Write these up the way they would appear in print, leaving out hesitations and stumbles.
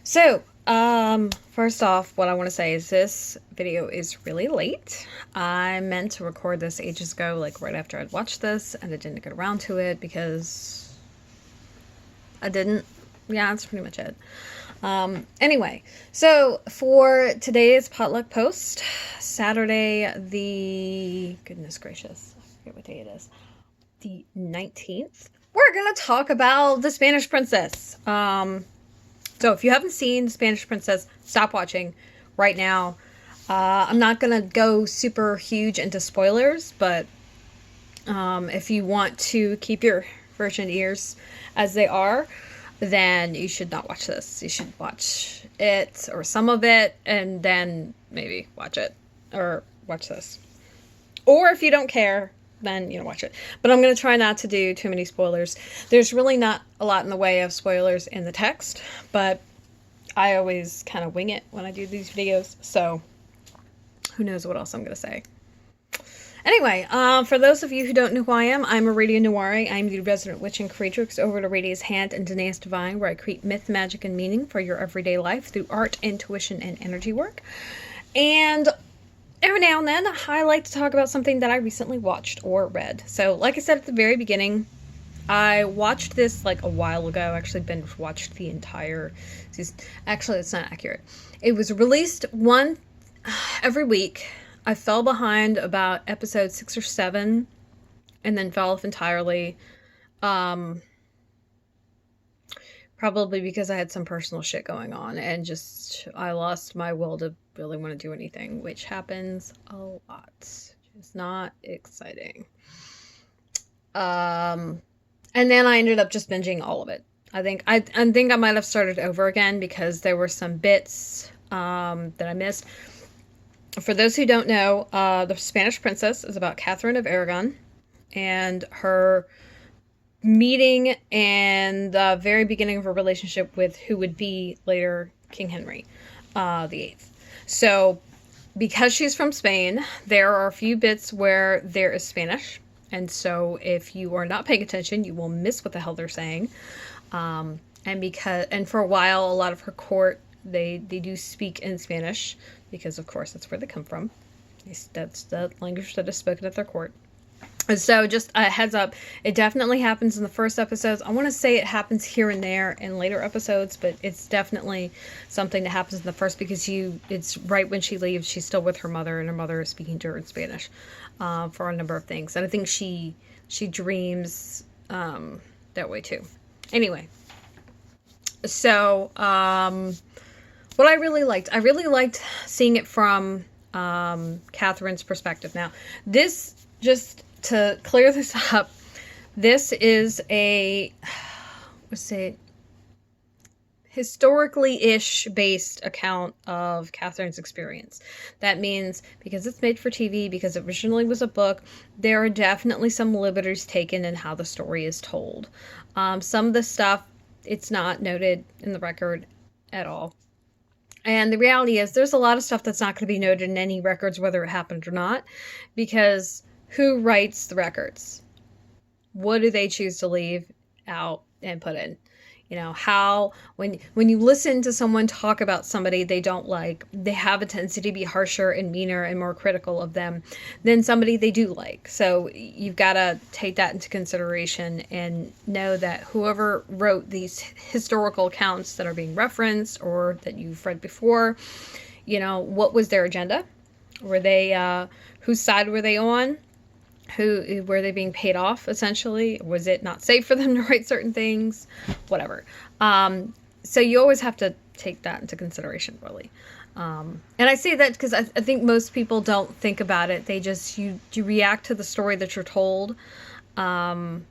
So, first off, what I want to say is this video is really late. I meant to record this ages ago, like right after I'd watched this, and I didn't get around to it because I didn't. Yeah, that's pretty much it. Anyway, so for today's potluck post, Saturday, goodness gracious, I forget what day it is, the 19th, we're going to talk about The Spanish Princess. So if you haven't seen The Spanish Princess, stop watching right now. I'm not going to go super huge into spoilers, but if you want to keep your virgin ears as they are, then you should not watch this. You should watch it or some of it and then maybe watch it or watch this. Or if you don't care, then, watch it. But I'm going to try not to do too many spoilers. There's really not a lot in the way of spoilers in the text, but I always kind of wing it when I do these videos, so who knows what else I'm going to say. Anyway, for those of you who don't know who I am, I'm Aradia Noire. I'm the resident witch and creatrix over at Aradia's Hand and Danae's Divine, where I create myth, magic, and meaning for your everyday life through art, intuition, and energy work. And every now and then, I like to talk about something that I recently watched or read. So, like I said at the very beginning, I watched this like a while ago. I actually binge watched the entire season. Actually, that's not accurate. It was released one every week. I fell behind about episode 6 or 7 and then fell off entirely. Probably because I had some personal shit going on and just I lost my will to really want to do anything, which happens a lot. It's not exciting. And then I ended up just binging all of it. I think I might have started over again because there were some bits that I missed. For those who don't know, The Spanish Princess is about Catherine of Aragon and her meeting and the very beginning of her relationship with who would be later King Henry VIII. So, because she's from Spain, there are a few bits where there is Spanish. And so if you are not paying attention, you will miss what the hell they're saying. And for a while, a lot of her court, they do speak in Spanish because, of course, that's where they come from. That's the language that is spoken at their court. And so just a heads up, it definitely happens in the first episodes. I want to say it happens here and there in later episodes, but it's definitely something that happens in the first because it's right when she leaves, she's still with her mother, and her mother is speaking to her in Spanish for a number of things. And I think she dreams that way too. Anyway, so what I really liked seeing it from Catherine's perspective. Now, this, just to clear this up, this is historically-ish based account of Catherine's experience. That means because it's made for TV, because it originally was a book, there are definitely some liberties taken in how the story is told. Some of the stuff, it's not noted in the record at all. And the reality is there's a lot of stuff that's not going to be noted in any records, whether it happened or not, because who writes the records? What do they choose to leave out and put in? When you listen to someone talk about somebody they don't like, they have a tendency to be harsher and meaner and more critical of them than somebody they do like. So you've got to take that into consideration and know that whoever wrote these historical accounts that are being referenced or that you've read before, what was their agenda? Were they, whose side were they on? Who were they being paid off, essentially? Was it not safe for them to write certain things? Whatever. So you always have to take that into consideration, really. And I say that because I think most people don't think about it. They just, you react to the story that you're told. And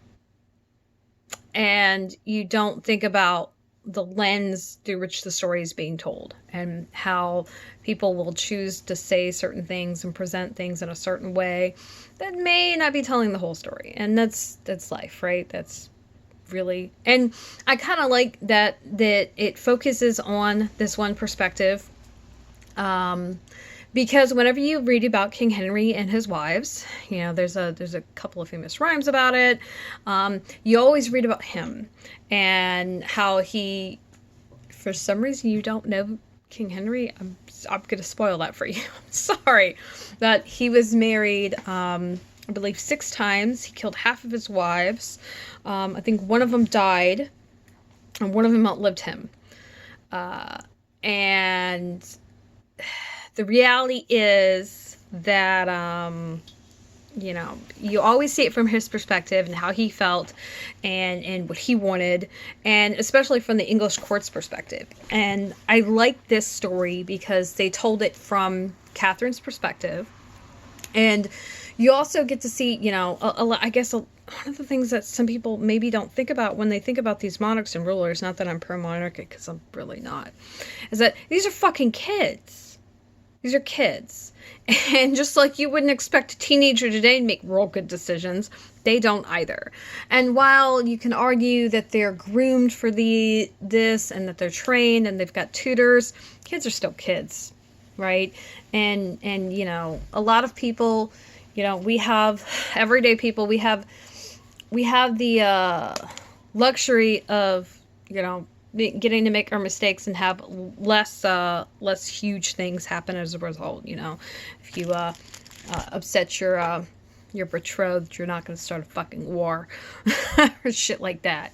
you don't think about the lens through which the story is being told and how people will choose to say certain things and present things in a certain way that may not be telling the whole story. And that's life, right? That's really, and I kind of like that it focuses on this one perspective. Because whenever you read about King Henry and his wives, there's a couple of famous rhymes about it. You always read about him and how he for some reason you don't know King Henry, I'm going to spoil that for you. I'm sorry. That he was married, I believe 6 times. He killed half of his wives. I think one of them died, and one of them outlived him. And the reality is that, you know, you always see it from his perspective and how he felt and what he wanted, and especially from the English court's perspective. And I like this story because they told it from Catherine's perspective. And you also get to see, you know, I guess one of the things that some people maybe don't think about when they think about these monarchs and rulers, not that I'm pro-monarchic, because I'm really not, is that these are fucking kids. These are kids. And just like you wouldn't expect a teenager today to make real good decisions, they don't either. And while you can argue that they're groomed for this and that they're trained and they've got tutors, kids are still kids, right? And you know, a lot of people, you know, we have everyday people, we have the luxury of, you know, getting to make our mistakes and have less huge things happen as a result. You know, if you upset your betrothed, you're not going to start a fucking war or shit like that.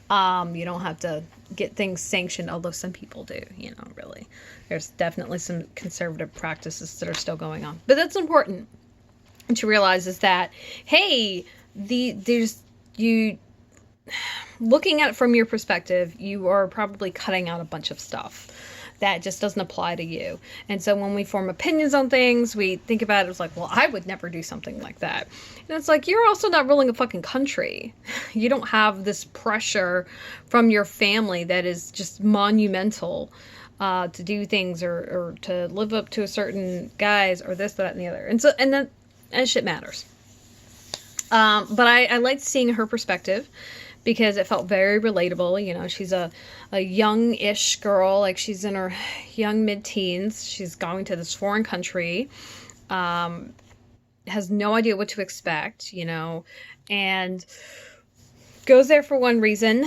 You don't have to get things sanctioned, although some people do. You know, really, there's definitely some conservative practices that are still going on. But that's important to realize, is that, hey, looking at it from your perspective, you are probably cutting out a bunch of stuff that just doesn't apply to you. And so when we form opinions on things, we think about it as like, well, I would never do something like that. And it's like, you're also not ruling a fucking country. You don't have this pressure from your family that is just monumental to do things or to live up to a certain guise or this, that, and the other. And shit matters. But I liked seeing her perspective, because it felt very relatable. You know, she's a young-ish girl, like she's in her young mid-teens. She's going to this foreign country, has no idea what to expect, you know, and goes there for one reason.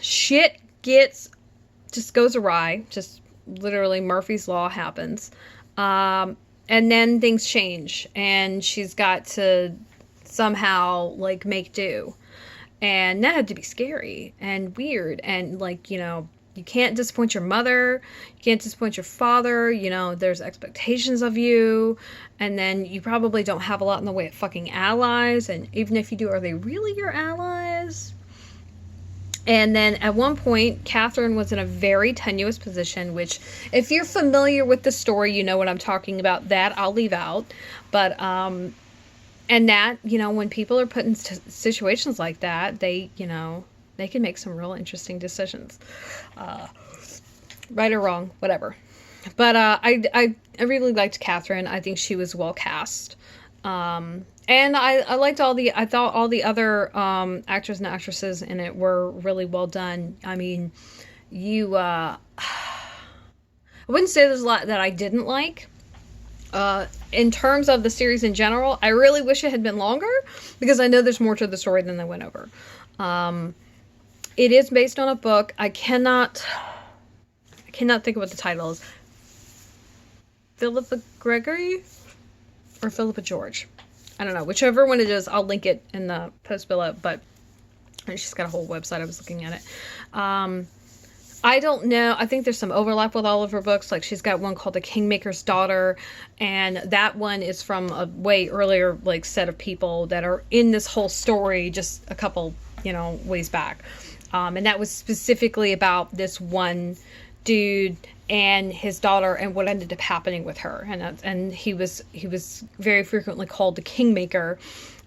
Shit just goes awry. Just literally Murphy's Law happens. And then things change, and she's got to somehow, like, make do. And that had to be scary and weird. And, like, you know, you can't disappoint your mother. You can't disappoint your father. You know, there's expectations of you. And then you probably don't have a lot in the way of fucking allies. And even if you do, are they really your allies? And then at one point, Catherine was in a very tenuous position, which, if you're familiar with the story, you know what I'm talking about. That I'll leave out. But, and that, you know, when people are put in situations like that, they, you know, they can make some real interesting decisions. Right or wrong, whatever. But I really liked Catherine. I think she was well cast. And I liked I thought all the other actors and actresses in it were really well done. I mean, I wouldn't say there's a lot that I didn't like. In terms of the series in general, I really wish it had been longer, because I know there's more to the story than they went over. It is based on a book. I cannot think of what the title is. Philippa Gregory or Philippa George. I don't know. Whichever one it is, I'll link it in the post below. But she's got a whole website. I was looking at it. I don't know. I think there's some overlap with all of her books. Like, she's got one called The Kingmaker's Daughter, and that one is from a way earlier, like, set of people that are in this whole story just a couple, you know, ways back. And that was specifically about this one dude and his daughter and what ended up happening with her. And he was very frequently called the Kingmaker,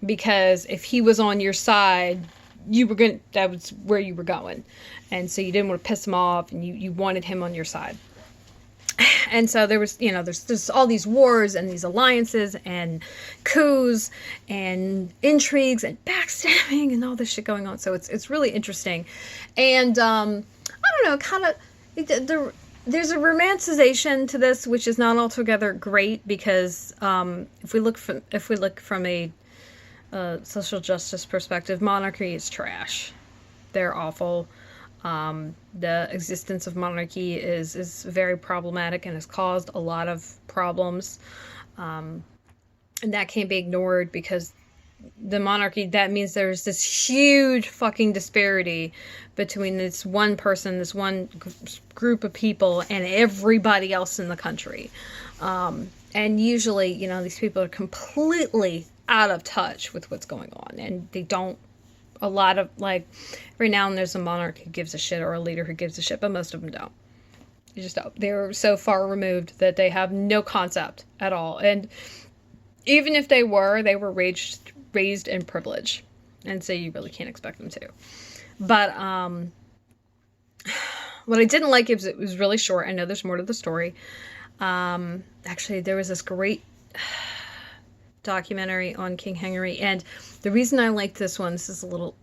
because if he was on your side, that was where you were going. And so you didn't want to piss him off, and you wanted him on your side. And so there was, you know, there's all these wars and these alliances and coups and intrigues and backstabbing and all this shit going on. So it's really interesting. And I don't know, kind of there's a romanticization to this, which is not altogether great, because if we look from a social justice perspective, monarchy is trash. They're awful. The existence of monarchy is very problematic and has caused a lot of problems. And that can't be ignored because the monarchy, that means there's this huge fucking disparity between this one person, this one group of people, and everybody else in the country. And usually, you know, these people are completely out of touch with what's going on, and they don't, a lot of, like, every now and there's a monarch who gives a shit or a leader who gives a shit, but most of them don't. They just don't. They're so far removed that they have no concept at all. And even if they were raised in privilege, and so you really can't expect them to. But what I didn't like is it was really short. I know there's more to the story. Actually, there was this great documentary on King Henry, and the reason I liked this one, this is a little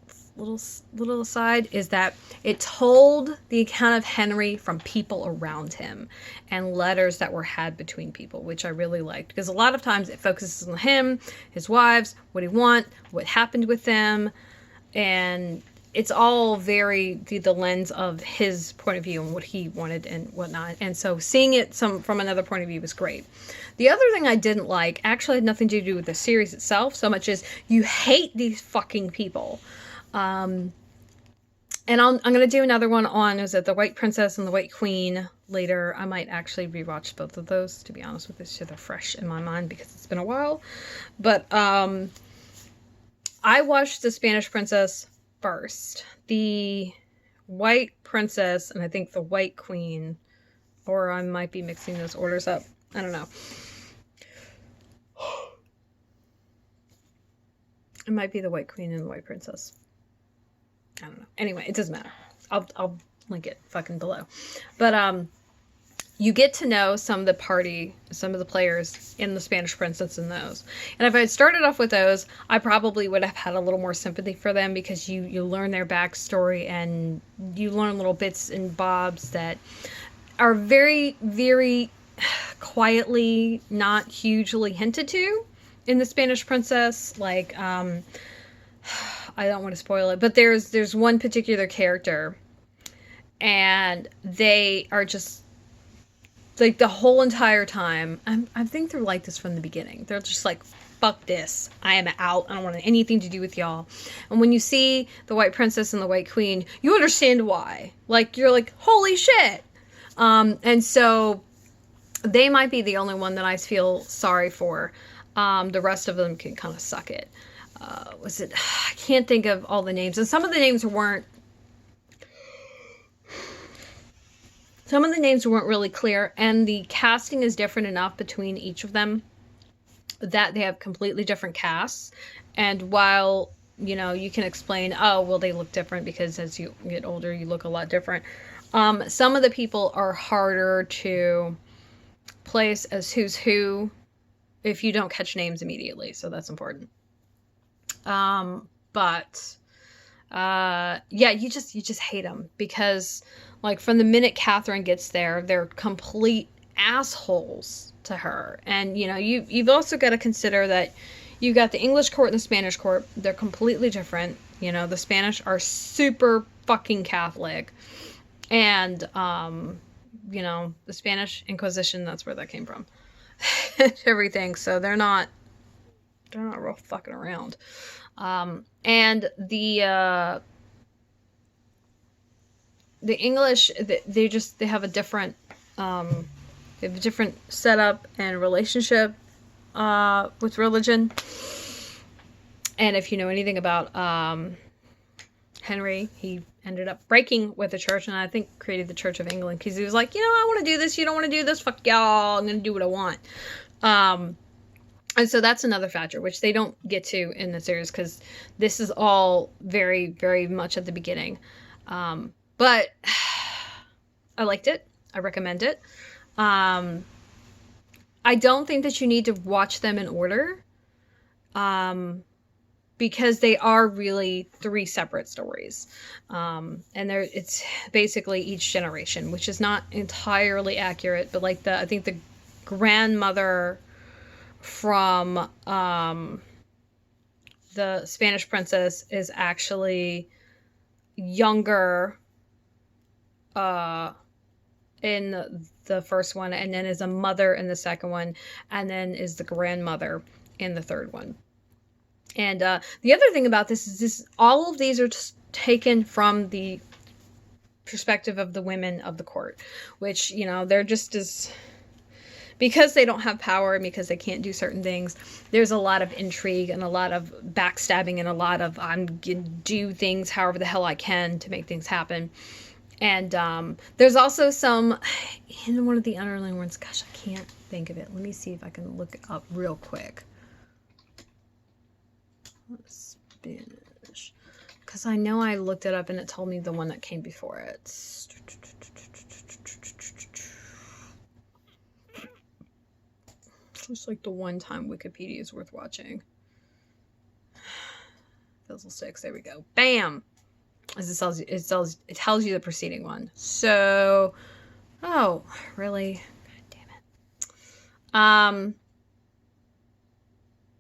aside, is that it told the account of Henry from people around him and letters that were had between people, which I really liked, because a lot of times it focuses on him, his wives, what he want, what happened with them, and it's all very through the lens of his point of view and what he wanted and whatnot. And so seeing it from another point of view was great. The other thing I didn't like actually had nothing to do with the series itself so much as you hate these fucking people. And I'm going to do another one on, is it The White Princess and The White Queen later. I might actually rewatch both of those, to be honest with you, so they're fresh in my mind because it's been a while. But I watched The Spanish Princess first. The White Princess and I think The White Queen, or I might be mixing those orders up. I don't know. It might be The White Queen and The White Princess. I don't know. Anyway, it doesn't matter. I'll link it fucking below. But you get to know some of the players in The Spanish Princess in those. And if I had started off with those, I probably would have had a little more sympathy for them because you learn their backstory and you learn little bits and bobs that are very, very quietly, not hugely hinted to in The Spanish Princess. Like, I don't want to spoil it, but there's one particular character and they are just like the whole entire time, I think they're like this from the beginning. They're just like, fuck this. I am out. I don't want anything to do with y'all. And when you see the White Princess and the White Queen, you understand why. Like, you're like, holy shit. And so they might be the only one that I feel sorry for. The rest of them can kind of suck it. I can't think of all the names. And some of the names weren't really clear, and the casting is different enough between each of them that they have completely different casts. And while, you know, you can explain, oh, well, they look different because as you get older, you look a lot different. Some of the people are harder to place as who's who if you don't catch names immediately, so that's important. Yeah, you just hate them because, like, from the minute Catherine gets there, they're complete assholes to her. And, you know, you've also got to consider that you've got the English court and the Spanish court. They're completely different. You know, the Spanish are super fucking Catholic. And, you know, the Spanish Inquisition, that's where that came from. Everything. So they're not real fucking around. And the English, they have a different, setup and relationship, with religion. And if you know anything about, Henry, he ended up breaking with the church and I think created the Church of England because he was like, you know, I want to do this. You don't want to do this. Fuck y'all. I'm going to do what I want. And so that's another factor, which they don't get to in the series because this is all very, very much at the beginning. But I liked it. I recommend it. I don't think that you need to watch them in order. Because they are really 3 separate stories. And it's basically each generation, which is not entirely accurate, but like I think the grandmother from the Spanish Princess is actually younger in the first one, and then is a mother in the second one, and then is the grandmother in the third one. And the other thing about this is all of these are just taken from the perspective of the women of the court, which, you know, they're just as, because they don't have power and because they can't do certain things, there's a lot of intrigue and a lot of backstabbing and a lot of I'm gonna do things however the hell I can to make things happen. And there's also some, in one of the underlying ones, gosh, I can't think of it. Let me see if I can look it up real quick. Spanish. Because I know I looked it up and it told me the one that came before it. Just like the one time Wikipedia is worth watching. Fizzle sticks, there we go. Bam! As it tells you the preceding one. So, oh, really? God damn it.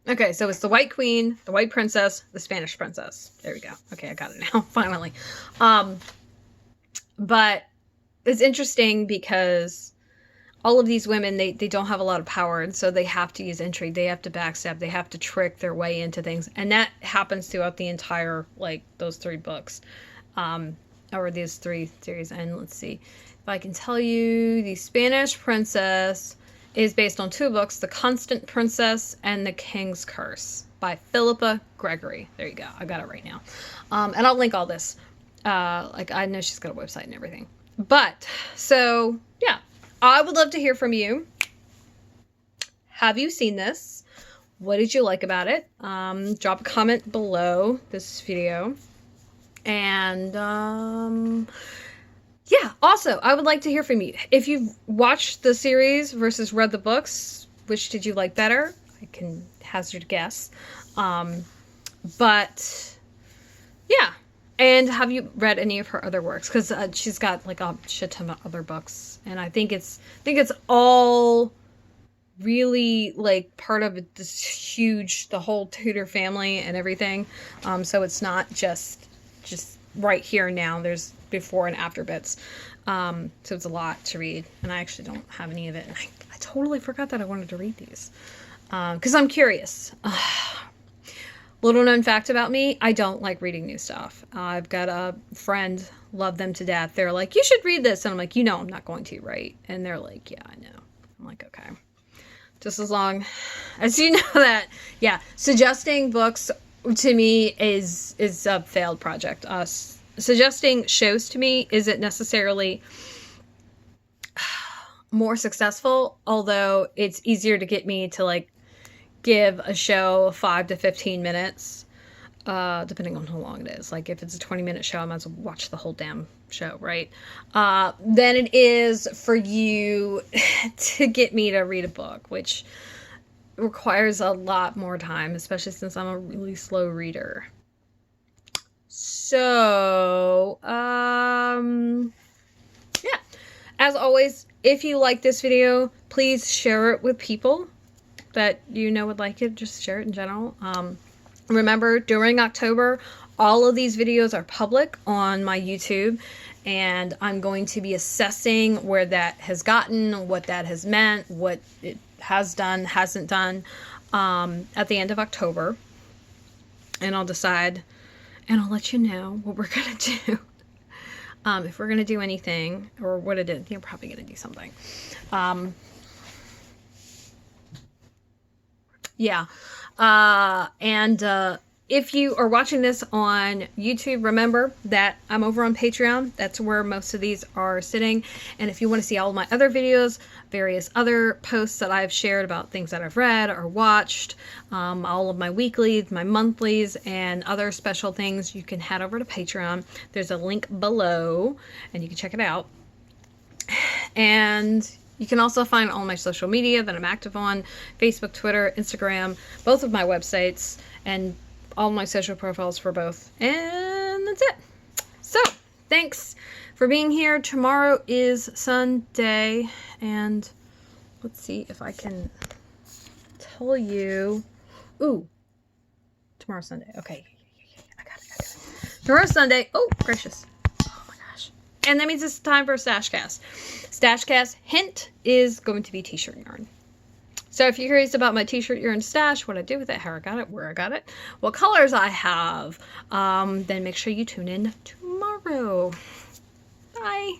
Okay, so it's the White Queen, the White Princess, the Spanish Princess. There we go. Okay, I got it now, finally. But it's interesting because all of these women, they don't have a lot of power, and so they have to use intrigue. They have to backstab. They have to trick their way into things. And that happens throughout the entire, like, those 3 books. Or these 3 series. And let's see. If I can tell you, the Spanish Princess is based on 2 books, The Constant Princess and The King's Curse by Philippa Gregory. There you go. I got it right now. And I'll link all this. Like, I know she's got a website and everything. But, so, yeah. I would love to hear from you. Have you seen this? What did you like about it? Drop a comment below this video. And, yeah, also, I would like to hear from you. If you've watched the series versus read the books, which did you like better? I can hazard guess. But, yeah. And have you read any of her other works? Because she's got, like, a shit ton of other books. And I think it's all really, like, part of this huge, the whole Tudor family and everything. So it's not just right here and now. There's before and after bits. So it's a lot to read. And I actually don't have any of it. And I totally forgot that I wanted to read these. Because I'm curious. Little known fact about me, I don't like reading new stuff. I've got a friend, love them to death. They're like, you should read this. And I'm like, you know I'm not going to, right? And they're like, yeah, I know. I'm like, okay. Just as long as you know that, yeah. Suggesting books to me is a failed project. Suggesting shows to me isn't necessarily more successful, although it's easier to get me to, like, give a show 5 to 15 minutes, depending on how long it is. Like, if it's a 20-minute show, I might as well watch the whole damn show, right? Than it is for you to get me to read a book, which requires a lot more time, especially since I'm a really slow reader. So, yeah. As always, if you like this video, please share it with people that you know would like it. Just share it in general. Remember, during October, all of these videos are public on my YouTube, and I'm going to be assessing where that has gotten, what that has meant, what it has done, hasn't done, at the end of October. And I'll decide, and I'll let you know what we're going to do. If we're going to do anything, or what it is. You're probably going to do something. Yeah. If you are watching this on YouTube, remember that I'm over on Patreon. That's where most of these are sitting. And if you want to see all of my other videos, various other posts that I've shared about things that I've read or watched, all of my weeklies, my monthlies, and other special things, you can head over to Patreon. There's a link below, and you can check it out. And you can also find all my social media that I'm active on: Facebook, Twitter, Instagram, both of my websites, and all my social profiles for both. And that's it. So, thanks for being here. Tomorrow is Sunday, and let's see if I can tell you. Ooh, tomorrow's Sunday. Okay, I got it. Tomorrow's Sunday. Oh, gracious. Oh my gosh. And that means it's time for a stash cast. Stash cast hint is going to be t-shirt yarn. So if you're curious about my t-shirt yarn stash, what I do with it, how I got it, where I got it, what colors I have, then make sure you tune in tomorrow. Bye.